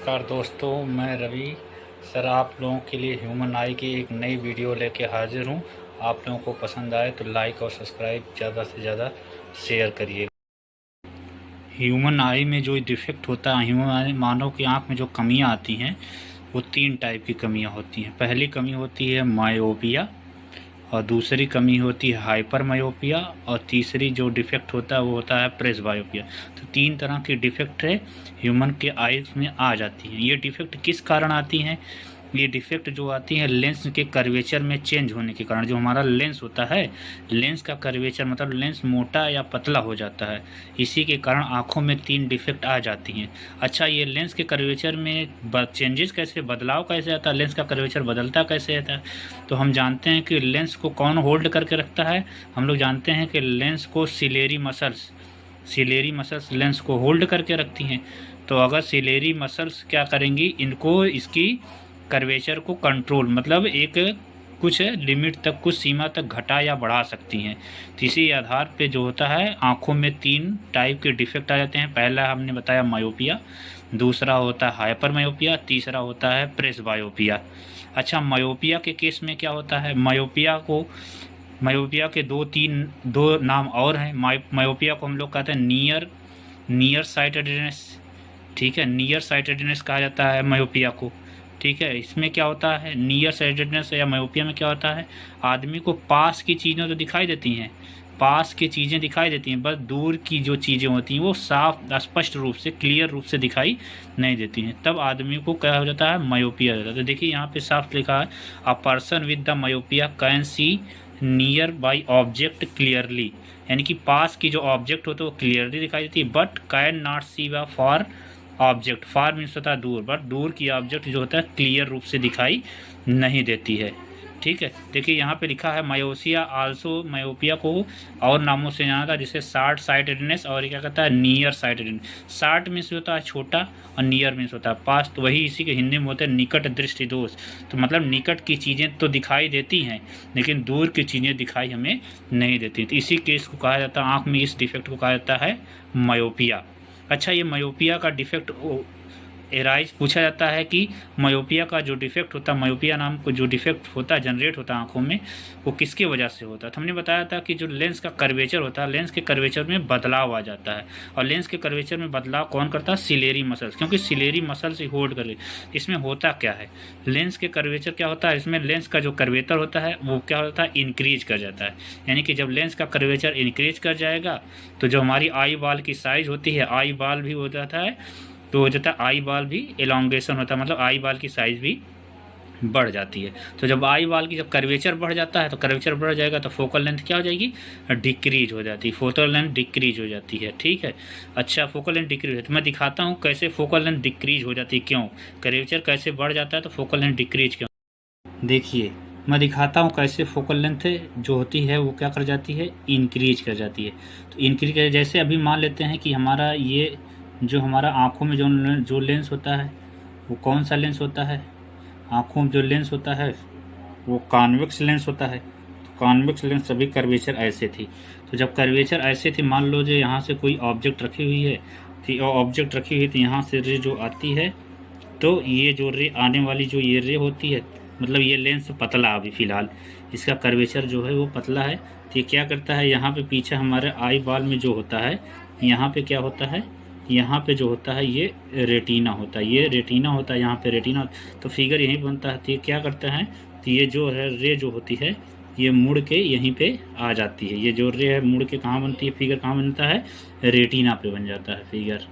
नमस्कार दोस्तों, मैं रवि सर आप लोगों के लिए ह्यूमन आई की एक नई वीडियो लेके हाजिर हूँ। आप लोगों को पसंद आए तो लाइक और सब्सक्राइब ज़्यादा से ज़्यादा शेयर करिए। ह्यूमन आई में जो डिफेक्ट होता है, ह्यूमन आई मानव की आँख में जो कमियाँ आती हैं वो 3 टाइप की कमियाँ होती हैं। पहली कमी होती है मायोपिया, और दूसरी कमी होती है हाइपर मायोपिया, और तीसरी जो डिफेक्ट होता है वो होता है प्रेसबायोपिया। तो 3 तरह की डिफेक्ट है ह्यूमन के आइज में आ जाती हैं। ये डिफेक्ट किस कारण आती हैं? ये डिफेक्ट जो आती है लेंस के कर्वेचर में चेंज होने के कारण। जो हमारा लेंस होता है, लेंस का कर्वेचर मतलब लेंस मोटा या पतला हो जाता है, इसी के कारण आँखों में 3 डिफेक्ट आ जाती हैं। अच्छा, ये लेंस के कर्वेचर में चेंजेस कैसे, बदलाव कैसे आता है, लेंस का कर्वेचर बदलता कैसे आता है? तो हम जानते हैं कि लेंस को कौन होल्ड करके रखता है। हम लोग जानते हैं कि लेंस को सिलेरी मसल्स लेंस को होल्ड करके रखती हैं। तो अगर सिलेरी मसल्स क्या करेंगी, इनको इसकी कर्वेचर को कंट्रोल मतलब एक कुछ लिमिट तक, कुछ सीमा तक घटा या बढ़ा सकती हैं। तो इसी आधार पे जो होता है आँखों में 3 टाइप के डिफेक्ट आ जाते हैं। पहला हमने बताया मायोपिया, दूसरा होता है हाइपर मायोपिया, तीसरा होता है प्रेसबायोपिया। अच्छा, मायोपिया के केस में क्या होता है? मायोपिया के दो नाम और हैं। मायोपिया को हम लोग कहते हैं नियर साइटेडनेस। ठीक है, नियर साइटेडनेस कहा जाता है मायोपिया को। ठीक है, इसमें क्या होता है, नियर साइटेडनेस या मायोपिया में क्या होता है, आदमी को पास की चीज़ें तो दिखाई देती हैं, पास की चीज़ें दिखाई देती हैं, बस दूर की जो चीज़ें होती हैं वो साफ स्पष्ट रूप से, क्लियर रूप से दिखाई नहीं देती हैं। तब आदमी को क्या हो जाता है, मायोपिया हो जाता है। तो देखिए यहाँ पे साफ लिखा है, a person with the myopia can see near by object clearly, यानी कि पास की जो ऑब्जेक्ट होते हैं वो क्लियरली दिखाई देती है, बट कैन नॉट सी व फॉर ऑब्जेक्ट। फार मीन्स होता है दूर, बट दूर की ऑब्जेक्ट जो होता है क्लियर रूप से दिखाई नहीं देती है। ठीक है, देखिए यहाँ पे लिखा है मायोसिया आल्सो, मायोपिया को और नामों से जाना था, जिसे शार्ट साइटेडनेस और क्या कहता है नियर साइटेडनेस। शार्ट मीन्स होता है छोटा और नियर मीन्स होता है पास, तो वही इसी के हिंदी में होते हैं निकट दृष्टि दोष। तो मतलब निकट की चीज़ें तो दिखाई देती हैं लेकिन दूर की चीज़ें दिखाई हमें नहीं देती। तो इसी केस को कहा जाता है, आँख में इस डिफेक्ट को कहा जाता है मायोपिया। अच्छा, ये मायोपिया का डिफेक्ट एराइज पूछा जाता है कि मायोपिया का जो डिफेक्ट होता है, मायोपिया नाम को जो डिफेक्ट होता है, जनरेट होता है आँखों में, वो किसकी वजह से होता है? तो हमने बताया था कि जो लेंस का कर्वेचर होता है, लेंस के कर्वेचर में बदलाव आ जाता है। और लेंस के कर्वेचर में बदलाव कौन करता है? सिलेरी मसल्स, क्योंकि सिलेरी मसल्स ही होल्ड कर ले। इसमें होता क्या है, लेंस के कर्वेचर क्या होता है, इसमें लेंस का जो कर्वेटर होता है वो क्या होता है, इंक्रीज कर जाता है। यानी कि जब लेंस का कर्वेचर इंक्रीज कर जाएगा तो जो हमारी आई बाल की साइज़ होती है, आई बाल भी हो जाता है, तो हो जाता है आई बाल भी एलोंगेशन होता है, मतलब आई बाल की साइज़ भी बढ़ जाती है। तो जब आई बाल की जब कर्वेचर बढ़ जाता है तो कर्वेचर बढ़ जाएगा तो फोकल लेंथ क्या हो जाएगी, डिक्रीज हो जाती है, फोकल लेंथ डिक्रीज हो जाती है। ठीक है, अच्छा फोकल लेंथ डिक्रीज है तो मैं दिखाता हूँ कैसे फोकल लेंथ डिक्रीज हो जाती है, क्यों कर्वेचर कैसे बढ़ जाता है तो फोकल लेंथ डिक्रीज क्यों। देखिए मैं दिखाता हूँ कैसे फोकल लेंथ जो होती है वो क्या कर जाती है, इंक्रीज कर जाती है। तो इंक्रीज कर, जैसे अभी मान लेते हैं कि हमारा ये जो हमारा आँखों में जो लेंस होता है वो कौन सा लेंस होता है, आँखों में जो लेंस होता है वो कॉन्वेक्स लेंस होता है। तो कॉन्वेक्स लेंस सभी कर्वेचर ऐसे थी। तो जब कर्वेचर ऐसे थी, मान लो जो यहाँ से कोई ऑब्जेक्ट रखी हुई है, तो ऑब्जेक्ट रखी हुई तो यहाँ से रे जो आती है, तो ये जो रे आने वाली जो ये रे होती है, मतलब ये लेंस पतला, अभी फ़िलहाल इसका कर्वेचर जो है वो पतला है। तो ये क्या करता है, यहाँ पे पीछे हमारे आई बाल में जो होता है, यहाँ पे क्या होता है, यहाँ पे जो होता है ये रेटिना होता है, ये रेटिना होता है, यहाँ पे रेटिना, तो फिगर यहीं बनता है। तो ये क्या करता है, तो ये जो है रे जो होती है ये मुड़ के यहीं पे आ जाती है, ये जो रे है मुड़ के कहाँ बनती है, फिगर कहाँ बनता है, रेटिना पे बन जाता है फिगर।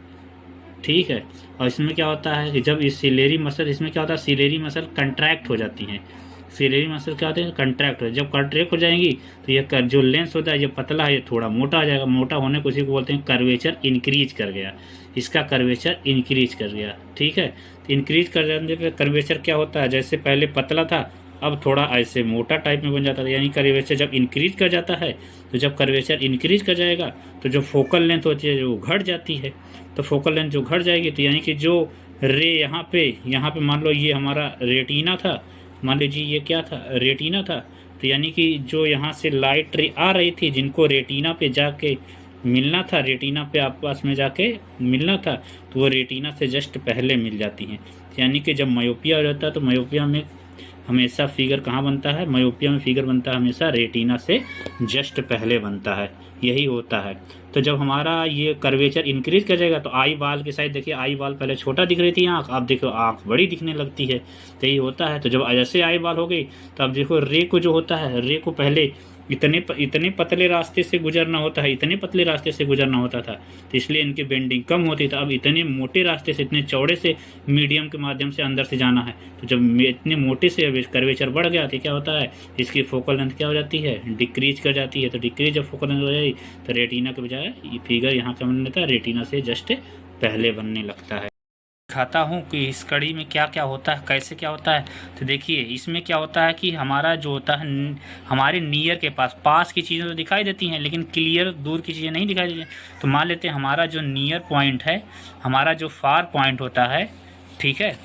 ठीक है, और इसमें क्या होता है कि जब इस सिलेरी मसल, इसमें क्या होता है, सिलेरी मसल कंट्रैक्ट हो जाती हैं। सिलेरी मसल क्या होते हैं, कंट्रैक्ट हो, जब कंट्रैक्ट हो जाएंगी तो ये जो लेंस होता है ये पतला है, ये थोड़ा मोटा हो जाएगा, मोटा होने को इसी को बोलते हैं कर्वेचर इंक्रीज कर गया, इसका कर्वेचर इंक्रीज कर गया। ठीक है, तो इंक्रीज कर जाने पर कर्वेचर क्या होता है, जैसे पहले पतला था अब थोड़ा ऐसे मोटा टाइप में बन जाता है, यानी कर्वेचर जब इंक्रीज कर जाता है, तो जब कर्वेचर इंक्रीज कर जाएगा तो जो फोकल लेंथ होती है वो घट जाती है। तो फोकल लेंथ जो घट जाएगी तो यानी कि जो रे यहाँ पे मान लो ये हमारा रेटिना था, मान लीजिए ये क्या था, रेटिना था, तो यानी कि जो यहाँ से लाइट रे आ रही थी जिनको रेटिना पे जाके मिलना था रेटिना पे आपस में जाके मिलना था, तो वो रेटिना से जस्ट पहले मिल जाती हैं। यानी कि जब मायोपिया हो जाता है तो मायोपिया में हमेशा फिगर कहाँ बनता है, मायोपिया में फिगर बनता है हमेशा रेटिना से जस्ट पहले बनता है, यही होता है। तो जब हमारा ये कर्वेचर इंक्रीज कर जाएगा तो आई बाल की साइड देखिए, आई बाल पहले छोटा दिख रही थी आँख, अब देखो आँख बड़ी दिखने लगती है, तो यही होता है। तो जब जैसे आई बाल हो गई तो अब देखो रे को जो होता है, रे को पहले इतने पतले रास्ते से गुजरना होता है, इतने पतले रास्ते से गुजरना होता था, तो इसलिए इनकी बेंडिंग कम होती थी। अब इतने मोटे रास्ते से, इतने चौड़े से मीडियम के माध्यम से अंदर से जाना है, तो जब इतने मोटे से कर्वेचर बढ़ गया तो क्या होता है, इसकी फोकल लेंथ क्या हो जाती है, डिक्रीज कर जाती है। तो डिक्रीज जब फोकल लेंथ हो जाएगी तो रेटिना के बजाय ये फिगर यहाँ क्या बनने लगता है, रेटिना से जस्ट पहले बनने लगता है। दिखाता हूँ कि इस कड़ी में क्या क्या होता है, कैसे क्या होता है। तो देखिए इसमें क्या होता है कि हमारा जो होता है हमारे नियर के पास की चीज़ें तो दिखाई देती हैं, लेकिन क्लियर दूर की चीज़ें नहीं दिखाई देती। तो मान लेते हैं हमारा जो नियर पॉइंट है, हमारा जो फार पॉइंट होता है, ठीक है,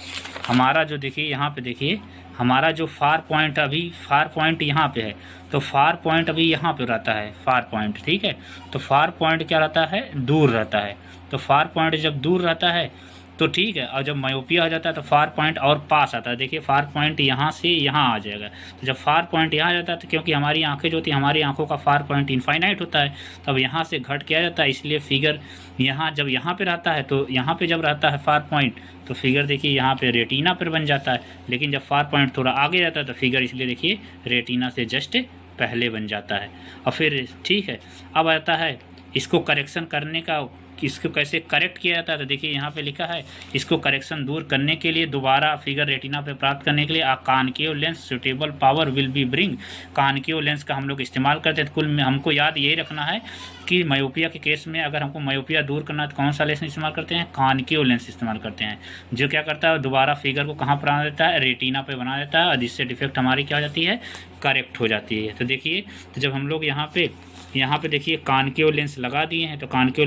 हमारा जो देखिए यहाँ पे देखिए, हमारा जो फार पॉइंट अभी फार पॉइंट यहाँ पे है, तो फार पॉइंट अभी यहाँ पे रहता है फार पॉइंट, ठीक है। तो फार पॉइंट क्या रहता है, दूर रहता है। तो फार पॉइंट जब दूर रहता है तो ठीक है, और जब मायोपिया हो जाता है तो फार पॉइंट और पास आता है। देखिए फार पॉइंट यहाँ से यहाँ आ जाएगा। तो जब फार पॉइंट यहाँ आ जाता है तो क्योंकि हमारी आंखें जो होती हैं, हमारी आंखों का फार पॉइंट इनफाइनाइट होता है, तब यहाँ से घट के आ जाता है, इसलिए फिगर यहाँ जब यहाँ पे रहता है, तो यहाँ पे जब रहता है फार पॉइंट तो फिगर देखिए यहाँ पे रेटिना पर बन जाता है। लेकिन जब फार पॉइंट थोड़ा आगे रहता है तो फिगर इसलिए देखिए रेटिना से जस्ट पहले बन जाता है। और फिर ठीक है, अब आता है इसको करेक्शन करने का, इसको कैसे करेक्ट किया जाता है। तो देखिए यहाँ पे लिखा है, इसको करेक्शन दूर करने के लिए दोबारा फिगर रेटिना पे प्राप्त करने के लिए concave lens suitable power will be bring. Concave lens का हम लोग इस्तेमाल करते हैं। कुल में हमको याद यही रखना है कि मायोपिया के केस में अगर हमको मायोपिया दूर करना है तो कौन सा लेंस इस्तेमाल करते हैं, कॉनकेव लेंस इस्तेमाल करते हैं, जो क्या करता है दोबारा फिगर को कहाँ पर बना देता है, रेटिना पे बना देता है, और जिससे डिफेक्ट हमारी क्या हो जाती है, करेक्ट हो जाती है। तो देखिए, तो जब हम लोग यहाँ पे देखिए कॉनकेव लेंस लगा दिए हैं, तो कॉनकेव